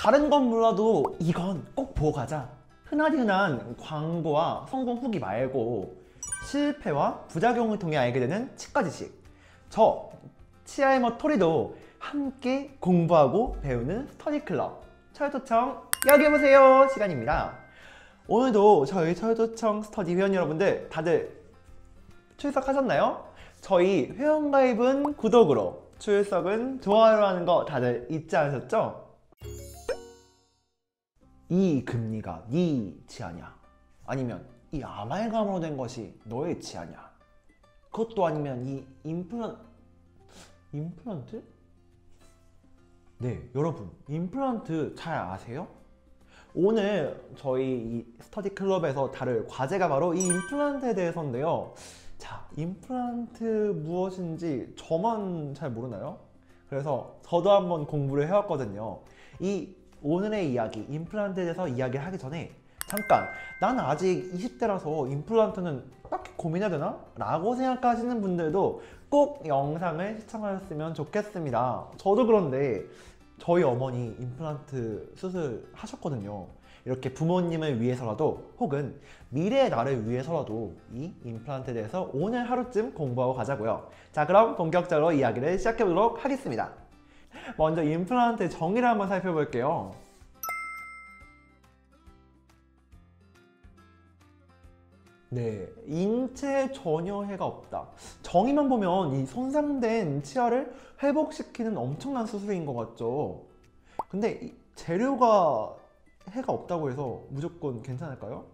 다른 건 몰라도 이건 꼭 보고 가자. 흔한 광고와 성공 후기 말고 실패와 부작용을 통해 알게 되는 치과 지식. 저 치아이머 토리도 함께 공부하고 배우는 스터디 클럽 철도청 여기 보세요 시간입니다. 오늘도 저희 철도청 스터디 회원 여러분들 다들 출석하셨나요? 저희 회원가입은 구독으로, 출석은 좋아요로 하는 거 다들 잊지 않으셨죠? 이 금리가 네 치아냐? 아니면 이 아말감으로 된 것이 너의 치아냐? 그것도 아니면 이 임플란트? 네, 여러분, 임플란트 잘 아세요? 오늘 저희 이 스터디 클럽에서 다룰 과제가 바로 이 임플란트에 대해서인데요. 자, 임플란트 무엇인지 저만 잘 모르나요? 그래서 저도 한번 공부를 해왔거든요. 이 오늘의 이야기, 임플란트에 대해서 이야기를 하기 전에 잠깐, 나는 아직 20대라서 임플란트는 딱히 고민해야 되나? 라고 생각하시는 분들도 꼭 영상을 시청하셨으면 좋겠습니다. 저도 그런데 저희 어머니 임플란트 수술 하셨거든요. 이렇게 부모님을 위해서라도 혹은 미래의 나를 위해서라도 이 임플란트에 대해서 오늘 하루쯤 공부하고 가자고요. 자, 그럼 본격적으로 이야기를 시작해 보도록 하겠습니다. 먼저 임플란트의 정의를 한번 살펴볼게요. 네, 인체에 전혀 해가 없다. 정의만 보면 이 손상된 치아를 회복시키는 엄청난 수술인 것 같죠. 근데 이 재료가 해가 없다고 해서 무조건 괜찮을까요?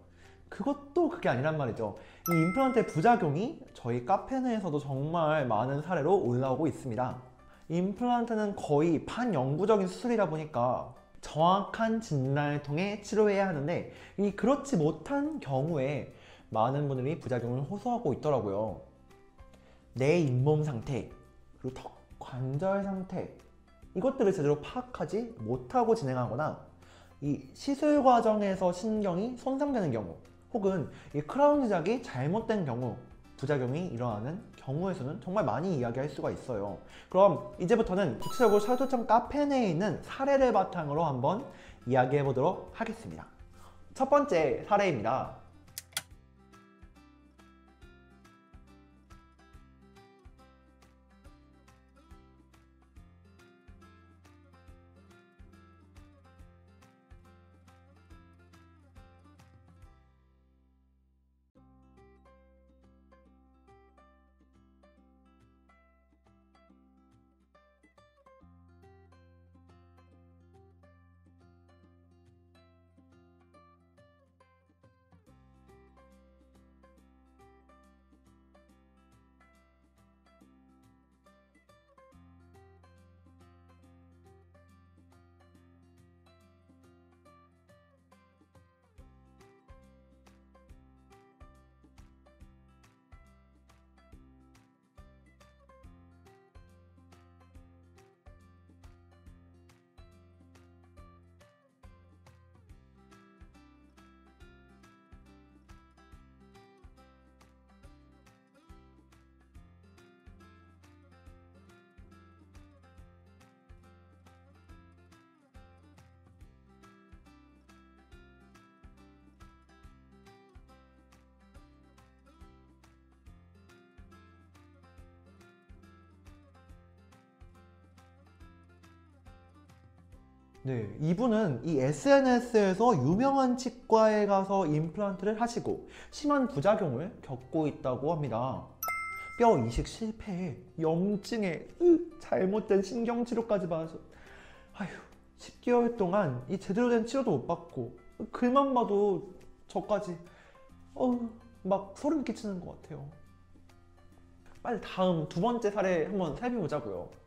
그것도 그게 아니란 말이죠. 이 임플란트의 부작용이 저희 카페 내에서도 정말 많은 사례로 올라오고 있습니다. 임플란트는 거의 반영구적인 수술이다 보니까 정확한 진단을 통해 치료해야 하는데 이 그렇지 못한 경우에 많은 분들이 부작용을 호소하고 있더라고요. 내 잇몸 상태, 그리고 턱 관절 상태, 이것들을 제대로 파악하지 못하고 진행하거나 이 시술 과정에서 신경이 손상되는 경우 혹은 이 크라운 제작이 잘못된 경우 부작용이 일어나는 경우의 수는 정말 많이 이야기할 수가 있어요. 그럼 이제부터는 구체적으로 철도청 카페 내에 있는 사례를 바탕으로 한번 이야기해 보도록 하겠습니다. 첫 번째 사례입니다. 네, 이분은 이 SNS에서 유명한 치과에 가서 임플란트를 하시고 심한 부작용을 겪고 있다고 합니다. 뼈 이식 실패에 염증에 잘못된 신경치료까지 받아서 아휴 10개월 동안 이 제대로 된 치료도 못 받고 글만 봐도 저까지 막 소름 끼치는 것 같아요. 빨리 다음 두 번째 사례 한번 살펴보자고요.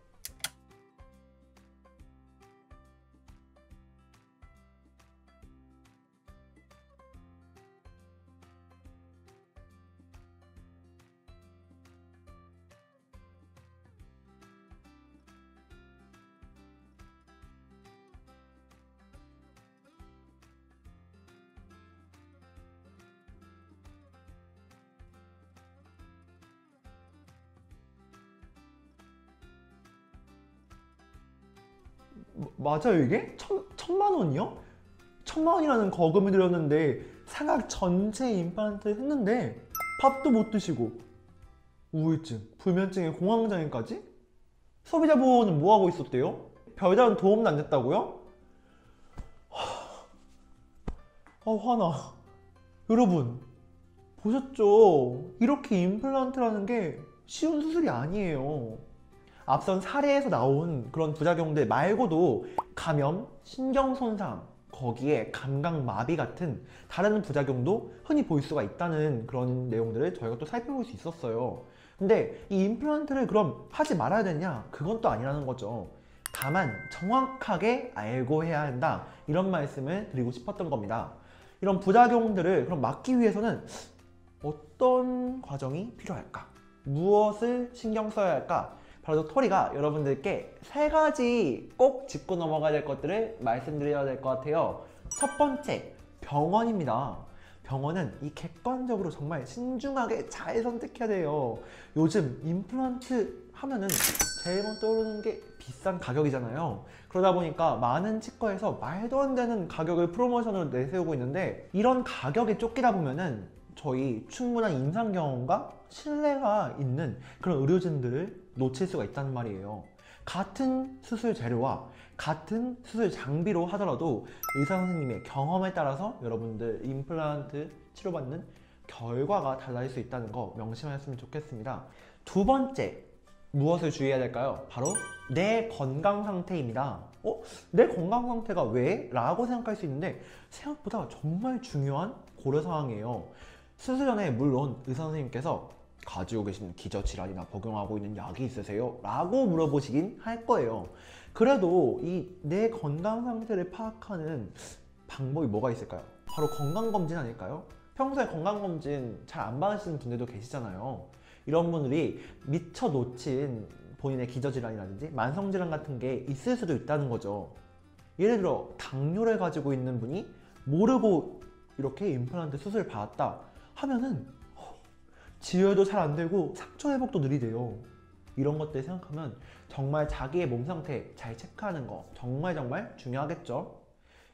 맞아요 이게? 천만 원이요? 천만 원이라는 거금을 들였는데 상악 전체 임플란트를 했는데 밥도 못 드시고 우울증, 불면증에 공황장애까지? 소비자 보호는 뭐하고 있었대요? 별다른 도움도 안 됐다고요? 화나. 여러분 보셨죠? 이렇게 임플란트라는 게 쉬운 수술이 아니에요. 앞선 사례에서 나온 그런 부작용들 말고도 감염, 신경손상, 거기에 감각마비 같은 다른 부작용도 흔히 볼 수가 있다는 그런 내용들을 저희가 또 살펴볼 수 있었어요. 근데 이 임플란트를 그럼 하지 말아야 되냐? 그건 또 아니라는 거죠. 다만 정확하게 알고 해야 한다, 이런 말씀을 드리고 싶었던 겁니다. 이런 부작용들을 그럼 막기 위해서는 어떤 과정이 필요할까? 무엇을 신경 써야 할까? 바로 토리가 여러분들께 3가지 꼭 짚고 넘어가야 될 것들을 말씀드려야 될 것 같아요. 첫 번째, 병원입니다. 병원은 이 객관적으로 정말 신중하게 잘 선택해야 돼요. 요즘 임플란트 하면은 제일 먼저 떠오르는 게 비싼 가격이잖아요. 그러다 보니까 많은 치과에서 말도 안 되는 가격을 프로모션으로 내세우고 있는데, 이런 가격에 쫓기다 보면은 저희 충분한 임상 경험과 신뢰가 있는 그런 의료진들을 놓칠 수가 있다는 말이에요. 같은 수술 재료와 같은 수술 장비로 하더라도 의사 선생님의 경험에 따라서 여러분들 임플란트 치료받는 결과가 달라질 수 있다는 거 명심하셨으면 좋겠습니다. 두 번째, 무엇을 주의해야 될까요? 바로 내 건강 상태입니다. 내 건강 상태가 왜? 라고 생각할 수 있는데 생각보다 정말 중요한 고려사항이에요. 수술 전에 물론 의사 선생님께서 가지고 계신 기저질환이나 복용하고 있는 약이 있으세요? 라고 물어보시긴 할 거예요. 그래도 이 내 건강 상태를 파악하는 방법이 뭐가 있을까요? 바로 건강검진 아닐까요? 평소에 건강검진 잘 안 받으시는 분들도 계시잖아요. 이런 분들이 미처 놓친 본인의 기저질환이라든지 만성질환 같은 게 있을 수도 있다는 거죠. 예를 들어 당뇨를 가지고 있는 분이 모르고 이렇게 임플란트 수술을 받았다 하면은 지혈도 잘 안 되고 상처 회복도 느리대요. 이런 것들 생각하면 정말 자기의 몸 상태 잘 체크하는 거 정말 중요하겠죠.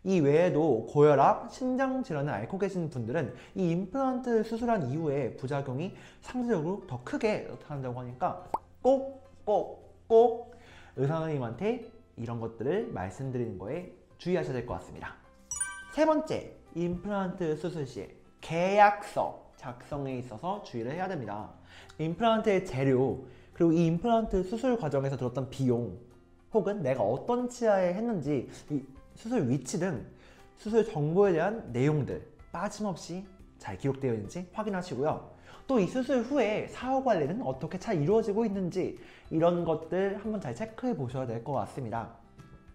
이 외에도 고혈압, 심장 질환을 앓고 계신 분들은 이 임플란트 수술한 이후에 부작용이 상대적으로 더 크게 나타난다고 하니까 꼭 의사 선생님한테 이런 것들을 말씀드리는 거에 주의하셔야 될 것 같습니다. 세 번째, 임플란트 수술 시 계약서 작성에 있어서 주의를 해야 됩니다. 임플란트의 재료, 그리고 이 임플란트 수술 과정에서 들었던 비용, 혹은 내가 어떤 치아에 했는지, 이 수술 위치 등 수술 정보에 대한 내용들 빠짐없이 잘 기록되어 있는지 확인하시고요. 또 이 수술 후에 사후 관리는 어떻게 잘 이루어지고 있는지, 이런 것들 한번 잘 체크해 보셔야 될 것 같습니다.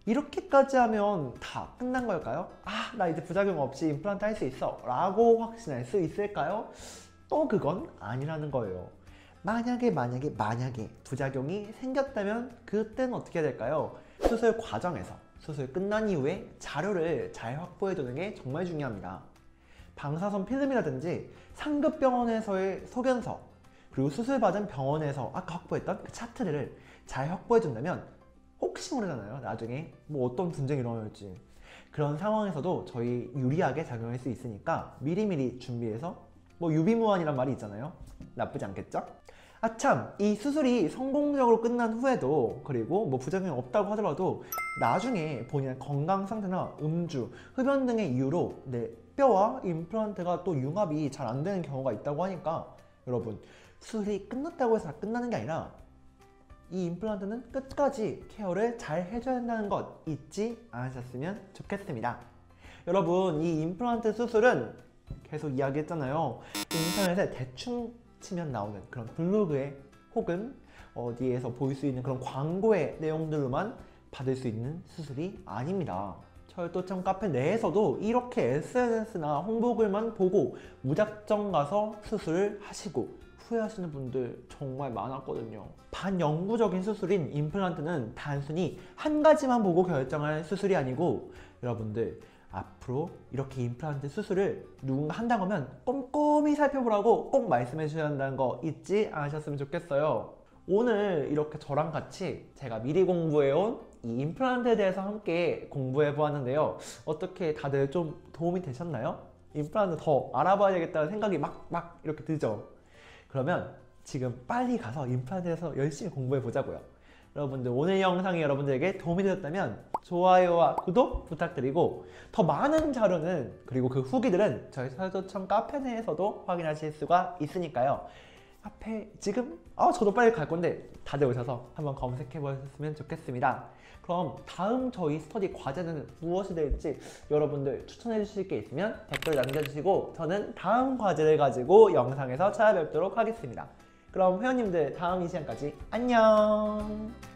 이렇게까지 하면 다 끝난 걸까요? 나 이제 부작용 없이 임플란트 할 수 있어 라고 확신할 수 있을까요? 또 그건 아니라는 거예요. 만약에 부작용이 생겼다면 그때는 어떻게 해야 될까요? 수술 과정에서, 수술 끝난 이후에 자료를 잘 확보해 두는 게 정말 중요합니다. 방사선 필름이라든지 상급병원에서의 소견서, 그리고 수술받은 병원에서 아까 확보했던 그 차트를 잘 확보해 준다면 혹시 모르잖아요. 나중에 뭐 어떤 분쟁이 일어날지. 그런 상황에서도 저희 유리하게 작용할 수 있으니까 미리미리 준비해서, 뭐 유비무환이란 말이 있잖아요. 나쁘지 않겠죠? 참, 이 수술이 성공적으로 끝난 후에도, 그리고 뭐 부작용이 없다고 하더라도 나중에 본인의 건강 상태나 음주, 흡연 등의 이유로 내 뼈와 임플란트가 또 융합이 잘 안 되는 경우가 있다고 하니까 여러분, 수술이 끝났다고 해서 끝나는 게 아니라 이 임플란트는 끝까지 케어를 잘 해줘야 한다는 것 잊지 않으셨으면 좋겠습니다. 여러분, 이 임플란트 수술은 계속 이야기했잖아요. 인터넷에 대충 치면 나오는 그런 블로그에 혹은 어디에서 볼 수 있는 그런 광고의 내용들로만 받을 수 있는 수술이 아닙니다. 철도청 카페 내에서도 이렇게 SNS나 홍보글만 보고 무작정 가서 수술을 하시고 후회하시는 분들 정말 많았거든요. 반영구적인 수술인 임플란트는 단순히 한 가지만 보고 결정할 수술이 아니고, 여러분들 앞으로 이렇게 임플란트 수술을 누군가 한다고 하면 꼼꼼히 살펴보라고 꼭 말씀해 주셔야 한다는 거 잊지 않으셨으면 좋겠어요. 오늘 이렇게 저랑 같이 제가 미리 공부해온 이 임플란트에 대해서 함께 공부해 보았는데요. 어떻게 다들 좀 도움이 되셨나요? 임플란트 더 알아봐야 되겠다는 생각이 막 이렇게 들죠? 그러면 지금 빨리 가서 임플란트에 대해서 열심히 공부해 보자고요. 여러분들 오늘 영상이 여러분들에게 도움이 되었다면 좋아요와 구독 부탁드리고, 더 많은 자료는 그리고 그 후기들은 저희 설도청 카페 내에서도 확인하실 수가 있으니까요. 카페 지금 저도 빨리 갈 건데 다들 오셔서 한번 검색해 보셨으면 좋겠습니다. 그럼 다음 저희 스터디 과제는 무엇이 될지 여러분들 추천해 주실 게 있으면 댓글 남겨주시고, 저는 다음 과제를 가지고 영상에서 찾아뵙도록 하겠습니다. 그럼 회원님들 다음 이 시간까지 안녕.